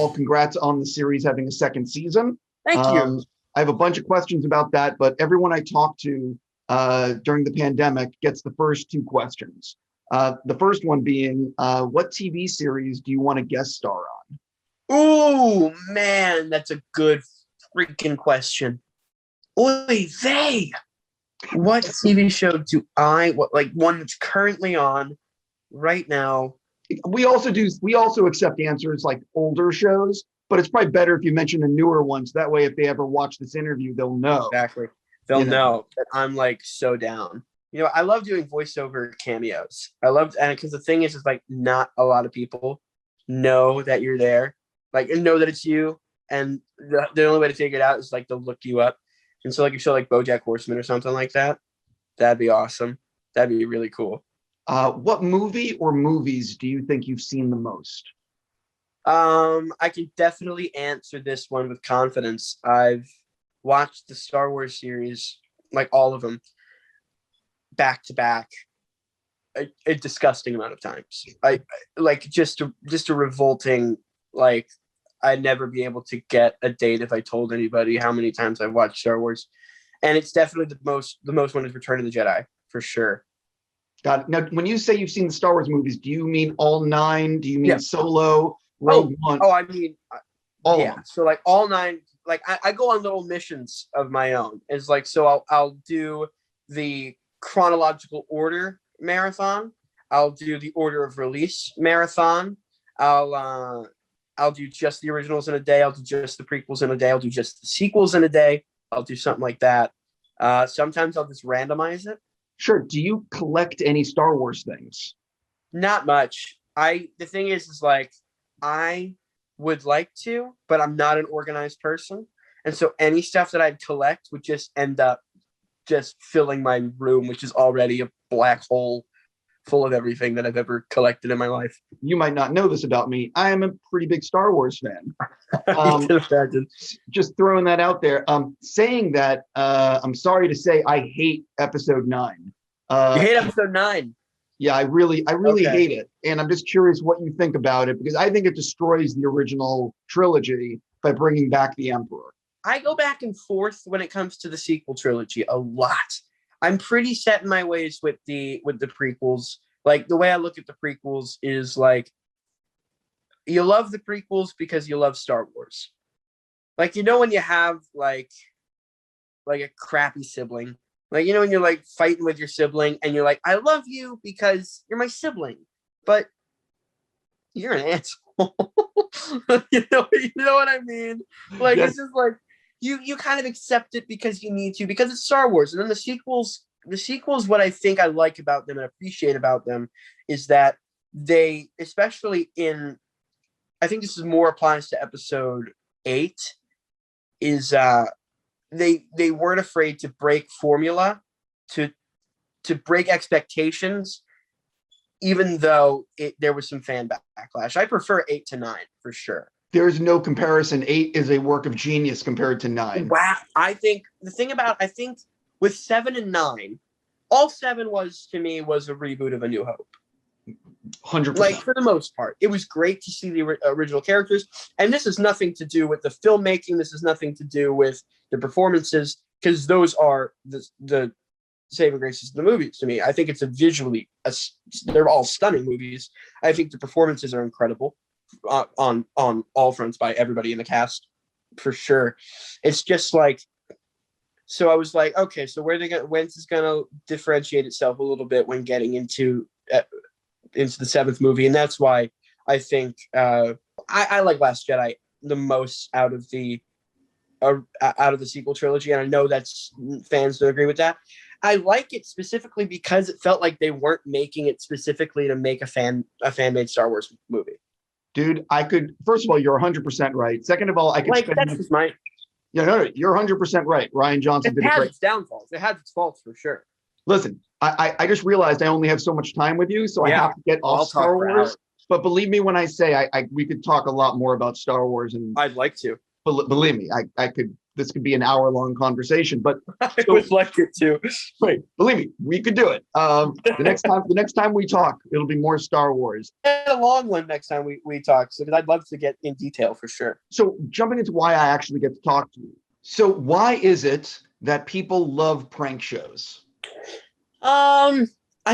all, congrats on the series having a second season. Thank you. I have a bunch of questions about that, but everyone I talk to during the pandemic gets the first two questions. The first one being, what TV series do you want to guest star on? Ooh, man, that's a good freaking question. Oy vey. What TV show do one that's currently on right now? We also accept answers like older shows, but it's probably better if you mention a newer one. So that way, if they ever watch this interview, they'll know. Exactly. They'll know that I'm like so down. I love doing voiceover cameos. And because the thing is like not a lot of people know that you're there, and know that it's you. And the only way to figure it out is like they'll look you up. And so like a show like BoJack Horseman or something like that, that'd be awesome. That'd be really cool. What movie or movies do you think you've seen the most? I can definitely answer this one with confidence. I've watched the Star Wars series, like all of them, back to back, a disgusting amount of times. I like just a revolting, like I'd never be able to get a date if I told anybody how many times I've watched Star Wars. And it's definitely the most one is Return of the Jedi, for sure. Got it. Now, when you say you've seen the Star Wars movies, do you mean all 9? Do you mean Solo, Rogue One? Oh, I mean, all of them. So like all 9, like I go on little missions of my own. It's like, so I'll do the chronological order marathon. I'll do the order of release marathon. I'll do just the originals in a day. I'll do just the prequels in a day. I'll do just the sequels in a day. I'll do something like that. Sometimes I'll just randomize it. Sure. Do you collect any Star Wars things? Not much. The thing is like I would like to, but I'm not an organized person. And so any stuff that I'd collect would just end up just filling my room, which is already a black hole full of everything that I've ever collected in my life. You might not know this about me. I am a pretty big Star Wars fan. Just throwing that out there. Saying that, I'm sorry to say I hate episode 9. You hate episode 9? Yeah, I really hate it. And I'm just curious what you think about it, because I think it destroys the original trilogy by bringing back the Emperor. I go back and forth when it comes to the sequel trilogy a lot. I'm pretty set in my ways with the prequels. Like the way I look at the prequels is like, you love the prequels because you love Star Wars. Like, when you have like a crappy sibling, like, when you're like fighting with your sibling and you're like, I love you because you're my sibling, but you're an asshole. you know what I mean? Like, yes. It's just like, you kind of accept it because you need to, because it's Star Wars. And then the sequels, what I think I like about them and appreciate about them is that they, especially I think this is more applies to episode 8, is they weren't afraid to break formula, to break expectations, even though there was some fan backlash. I prefer 8 to 9 for sure. There's no comparison. 8 is a work of genius compared to 9. Wow. I think with 7 and 9, all 7 was a reboot of A New Hope. 100%. Like, for the most part, it was great to see the original characters. And this has nothing to do with the filmmaking. This has nothing to do with the performances, because those are the saving graces of the movies to me. I think it's they're all stunning movies. I think the performances are incredible. On all fronts by everybody in the cast, for sure. It's just like, so I was like, okay, so when's this gonna differentiate itself a little bit when getting into the 7th movie? And that's why I think I like Last Jedi the most out of the sequel trilogy, and I know that's fans don't agree with that. I like it specifically because it felt like they weren't making it specifically to make a fan-made Star Wars movie. Dude, first of all, you're 100% right. Second of all, I could that's just my... Yeah, no, you're 100% right. Rian Johnson did a great... It has its downfalls. It has its faults, for sure. Listen, I just realized I only have so much time with you, so I have to get off Star Wars. But believe me when I say we could talk a lot more about Star Wars. And I'd like to. Believe me, I could this could be an hour-long conversation, but I would like it too. wait, believe me, we could do it. The next time we talk, it'll be more Star Wars. A long one next time we talk, so because I'd love to get in detail for sure. So jumping into why I actually get to talk to you. So why is it that people love prank shows? I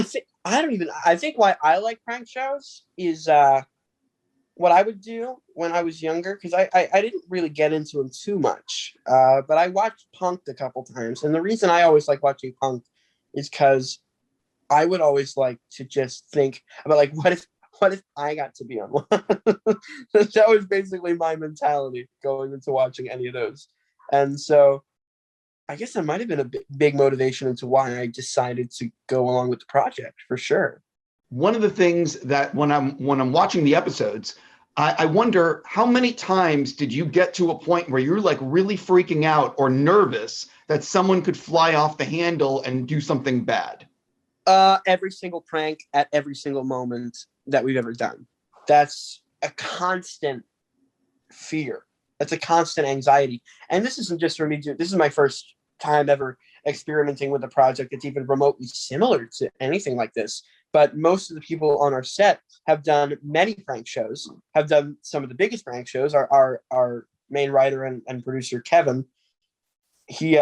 think why I like prank shows is what I would do when I was younger, because I didn't really get into them too much, but I watched Punk'd a couple times, and the reason I always like watching Punk'd is because I would always like to just think about like what if I got to be on one. That was basically my mentality going into watching any of those, and so I guess that might have been a big motivation into why I decided to go along with the project for sure. One of the things that when I'm watching the episodes, I wonder how many times did you get to a point where you're like really freaking out or nervous that someone could fly off the handle and do something bad? Every single prank at every single moment that we've ever done. That's a constant fear. That's a constant anxiety. And this isn't just for me. This is my first time ever experimenting with a project that's even remotely similar to anything like this. But most of the people on our set have done many prank shows, have done some of the biggest prank shows. Our main writer and producer, Kevin, he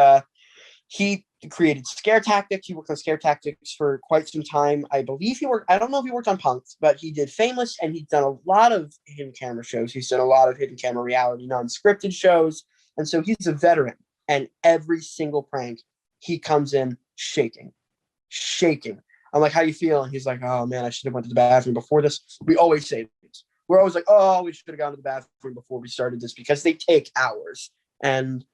created Scare Tactics. He worked on Scare Tactics for quite some time. I believe I don't know if he worked on Punk'd, but he did Famous, and he's done a lot of hidden camera shows. He's done a lot of hidden camera reality, non-scripted shows. And so he's a veteran. And every single prank, he comes in shaking. I'm like, how you feel? And he's like, oh man, I should have went to the bathroom before this. We always say this. We're always like, oh, we should have gone to the bathroom before we started this, because they take hours. And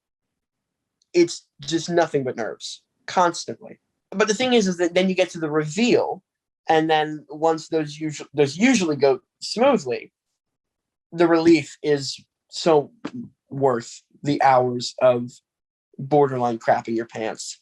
it's just nothing but nerves constantly. But the thing is that then you get to the reveal, and then once those usually go smoothly, the relief is so worth the hours of borderline crapping your pants.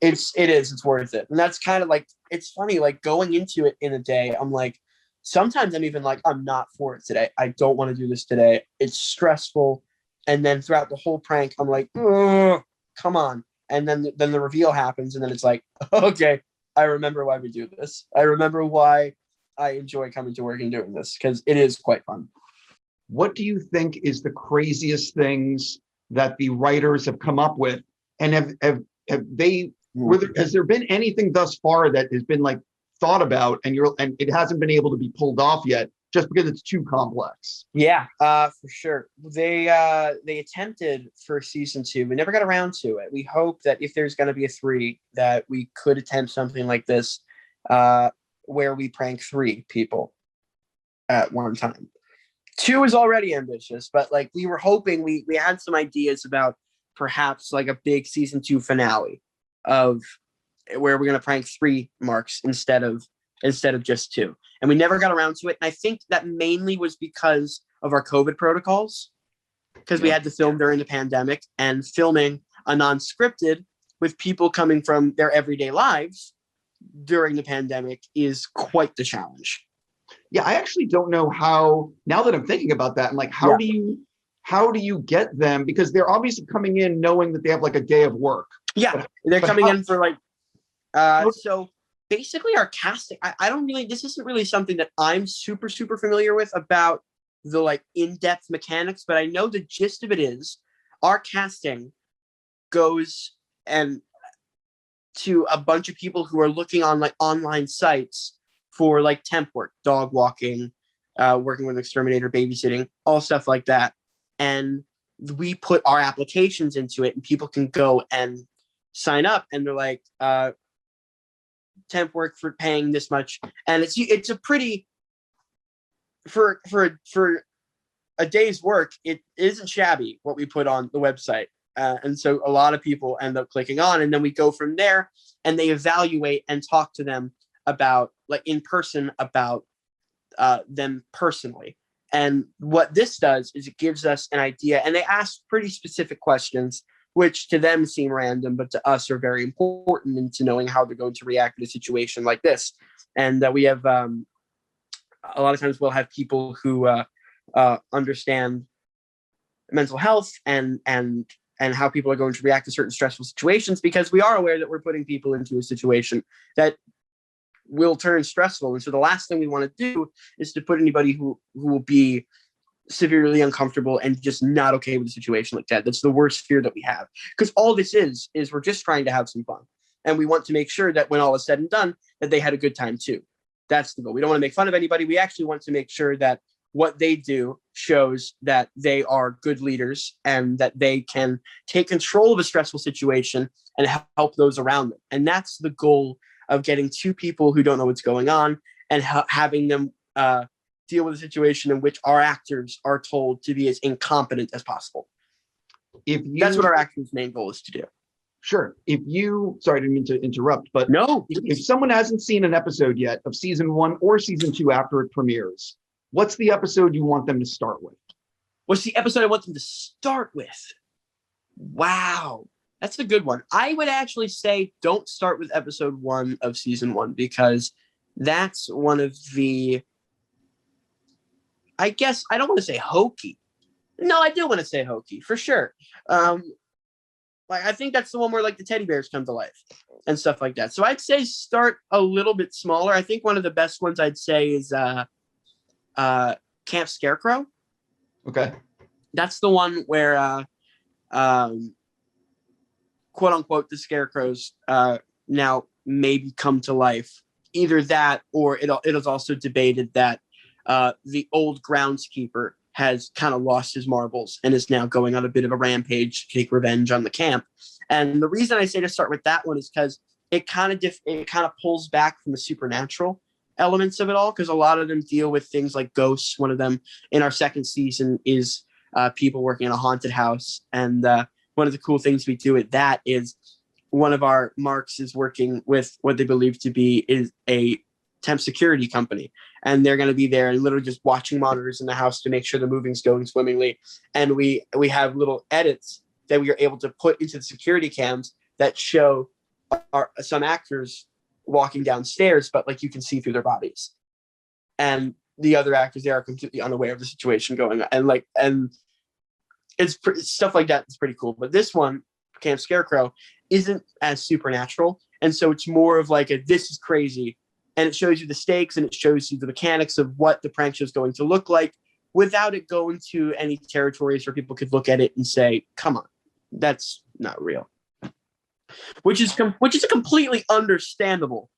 It's worth it. And that's kind of like, it's funny, like going into it in a day, I'm like, sometimes I'm even like, I'm not for it today. I don't want to do this today. It's stressful. And then throughout the whole prank, I'm like, come on. And then the reveal happens, and then it's like, okay, I remember why we do this. I remember why I enjoy coming to work and doing this, because it is quite fun. What do you think is the craziest things that the writers have come up with? And has there been anything thus far that has been like thought about and it hasn't been able to be pulled off yet just because it's too complex? Yeah, for sure. They attempted for season 2. We never got around to it. We hope that if there's going to be a 3, that we could attempt something like this, where we prank 3 people at one time. 2 is already ambitious, but like we were hoping, we had some ideas about perhaps like a big season 2 finale of where we're going to prank 3 marks instead of just 2. And we never got around to it. And I think that mainly was because of our COVID protocols, because we had to film during the pandemic, and filming a non-scripted with people coming from their everyday lives during the pandemic is quite the challenge. Yeah, I actually don't know how, now that I'm thinking about that, I'm like, how do you get them? Because they're obviously coming in knowing that they have like a day of work. Yeah, they're coming in for like, so basically our casting, I don't really, this isn't really something that I'm super familiar with about the like in-depth mechanics, but I know the gist of it is our casting goes and to a bunch of people who are looking on like online sites for like temp work, dog walking, working with an exterminator, babysitting, all stuff like that. And we put our applications into it, and people can go and sign up, and they're like, temp work for paying this much. And it's a pretty, for a day's work, it isn't shabby what we put on the website. And so a lot of people end up clicking on, and then we go from there, and they evaluate and talk to them about like in person about them personally. And what this does is it gives us an idea, and they ask pretty specific questions, which to them seem random, but to us are very important into knowing how they're going to react in a situation like this. And we have a lot of times we'll have people who understand mental health and how people are going to react to certain stressful situations, because we are aware that we're putting people into a situation that will turn stressful. And so the last thing we want to do is to put anybody who will be severely uncomfortable and just not okay with a situation like that. That's the worst fear that we have, because all this is we're just trying to have some fun. And we want to make sure that when all is said and done, that they had a good time too. That's the goal. We don't want to make fun of anybody. We actually want to make sure that what they do shows that they are good leaders and that they can take control of a stressful situation and help those around them. And that's the goal of getting two people who don't know what's going on and having them deal with a situation in which our actors are told to be as incompetent as possible. That's what our actors' main goal is to do. Sure. Sorry, I didn't mean to interrupt, but no, if someone hasn't seen an episode yet of season 1 or season 2 after it premieres, what's the episode you want them to start with? What's the episode I want them to start with? Wow. That's a good one. I would actually say don't start with episode 1 of season 1, because that's one of the, I guess, I don't want to say hokey. No, I do want to say hokey for sure. Like, I think that's the one where like the teddy bears come to life and stuff like that. So I'd say start a little bit smaller. I think one of the best ones I'd say is Camp Scarecrow. Okay. That's the one where quote unquote the scarecrows now maybe come to life. Either that, or it is also debated that the old groundskeeper has kind of lost his marbles and is now going on a bit of a rampage to take revenge on the camp. And the reason I say to start with that one is because it kind of pulls back from the supernatural elements of it all, because a lot of them deal with things like ghosts. One of them in our second season is people working in a haunted house. And one of the cool things we do with that is one of our marks is working with what they believe to be is a temp security company. And they're going to be there and literally just watching monitors in the house to make sure the moving's going swimmingly. And we have little edits that we are able to put into the security cams that show some actors walking downstairs, but like you can see through their bodies. And the other actors there are completely unaware of the situation going on. And it's stuff like that is pretty cool. But this one, Camp Scarecrow, isn't as supernatural. And so it's more of like this is crazy. And it shows you the stakes and it shows you the mechanics of what the prank show is going to look like without it going to any territories where people could look at it and say, come on, that's not real. Which is a completely understandable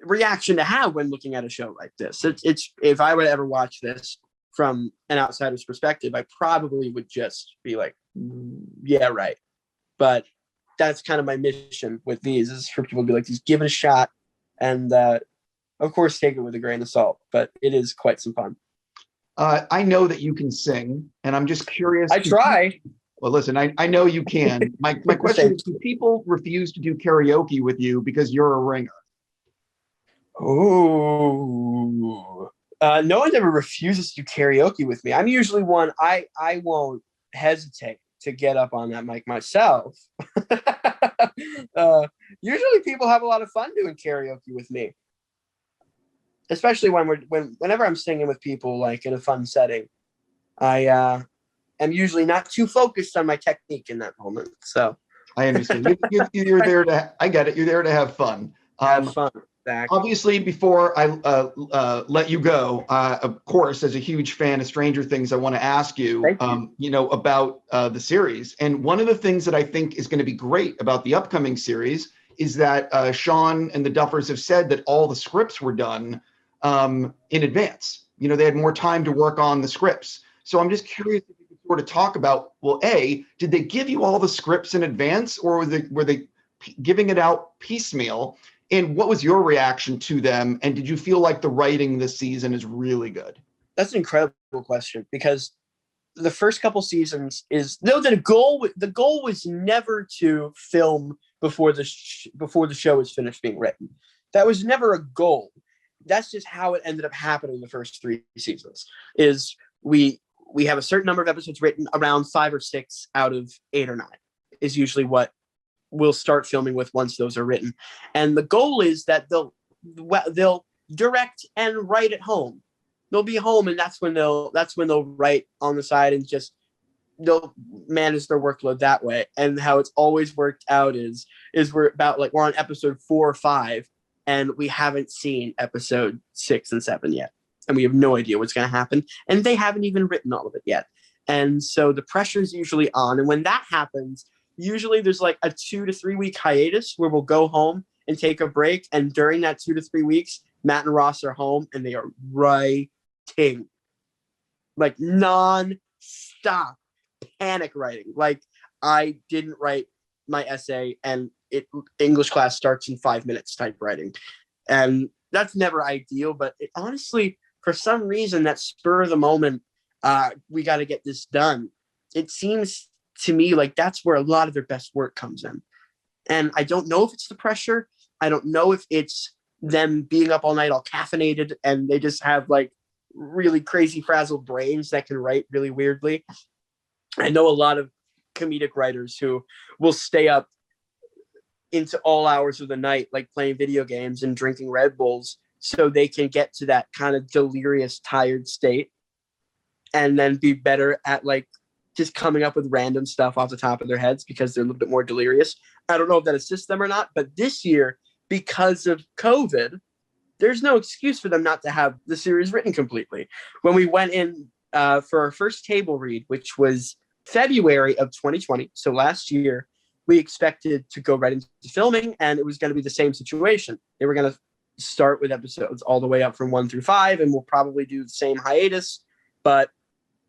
reaction to have when looking at a show like this. It's if I would ever watch this from an outsider's perspective, I probably would just be like, yeah, right. But that's kind of my mission with these, is for people to be like, just give it a shot. And of course, take it with a grain of salt, but it is quite some fun. I know that you can sing, and I'm just curious. I try. Well, listen, I know you can. My question is, do people refuse to do karaoke with you because you're a ringer? Oh, no one ever refuses to do karaoke with me. I'm usually one, I won't hesitate to get up on that mic myself. Usually people have a lot of fun doing karaoke with me, especially whenever I'm singing with people like in a fun setting. I am usually not too focused on my technique in that moment. So I understand. You're there to. I get it. You're there to have fun. Have fun. Exactly. Obviously, before I let you go, of course, as a huge fan of Stranger Things, I want to ask you, about the series. And one of the things that I think is going to be great about the upcoming series is that Sean and the Duffers have said that all the scripts were done in advance. They had more time to work on the scripts. So I'm just curious if you could sort of talk about, well, A, did they give you all the scripts in advance, or were they giving it out piecemeal? And what was your reaction to them? And did you feel like the writing this season is really good? That's an incredible question, because the first couple seasons the goal was never to film before the show is finished being written. That was never a goal. That's just how it ended up happening the first 3 seasons. Is we have a certain number of episodes written, around 5 or 6 out of 8 or 9 is usually what we'll start filming with once those are written. And the goal is that they'll direct and write at home. They'll be home, and that's when they'll write on the side and just they'll manage their workload that way. And how it's always worked out is we're on episode 4 or 5, and we haven't seen episode 6 and 7 yet, and we have no idea what's going to happen, and they haven't even written all of it yet. And so the pressure is usually on, and when that happens, usually there's like a 2 to 3 week hiatus where we'll go home and take a break, and during that 2 to 3 weeks, Matt and Ross are home, and they are writing, like non-stop panic writing. Like, I didn't write my essay, and English class starts in 5 minutes type writing, and that's never ideal. But it, honestly, for some reason, that spur of the moment, we got to get this done. It seems to me like that's where a lot of their best work comes in, and I don't know if it's the pressure. I don't know if it's them being up all night, all caffeinated, and they just have like really crazy frazzled brains that can write really weirdly. I know a lot of comedic writers who will stay up into all hours of the night, like playing video games and drinking Red Bulls, so they can get to that kind of delirious, tired state, and then be better at like just coming up with random stuff off the top of their heads because they're a little bit more delirious. I don't know if that assists them or not, but this year, because of COVID, there's no excuse for them not to have the series written completely. When we went in for our first table read, which was February of 2020, so last year, we expected to go right into filming, and it was going to be the same situation. They were going to start with episodes all the way up from 1 through 5, and we'll probably do the same hiatus, but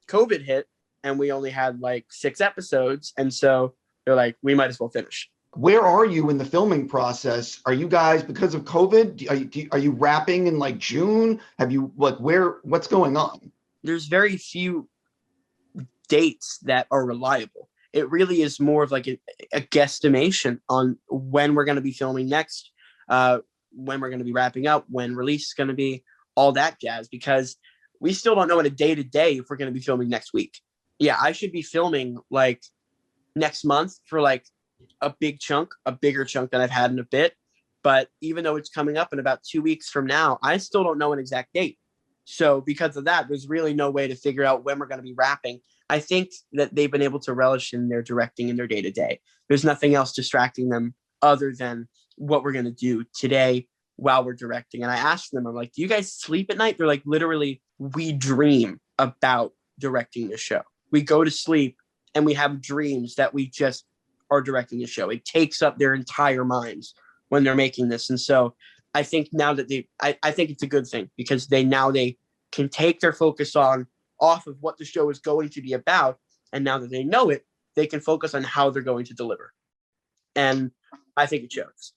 COVID hit, and we only had like 6 episodes, and so they're like, we might as well finish. Where are you in the filming process? Are you guys, because of COVID, are you wrapping in like June? Have you, what's going on? There's very few dates that are reliable. It really is more of like a guesstimation on when we're going to be filming next, when we're going to be wrapping up, when release is going to be, all that jazz, because we still don't know in a day-to-day if we're going to be filming next week. Yeah, I should be filming like next month for like a bigger chunk than I've had in a bit. But even though it's coming up in about 2 weeks from now, I still don't know an exact date. So because of that, there's really no way to figure out when we're going to be wrapping. I think that they've been able to relish in their directing in their day-to-day. There's nothing else distracting them other than what we're going to do today while we're directing. And I asked them, I'm like, do you guys sleep at night? They're like, literally, we dream about directing the show. We go to sleep and we have dreams that we just are directing the show. It takes up their entire minds when they're making this. And so I think now that I think it's a good thing, because they can take their focus off of what the show is going to be about. And now that they know it, they can focus on how they're going to deliver. And I think it shows.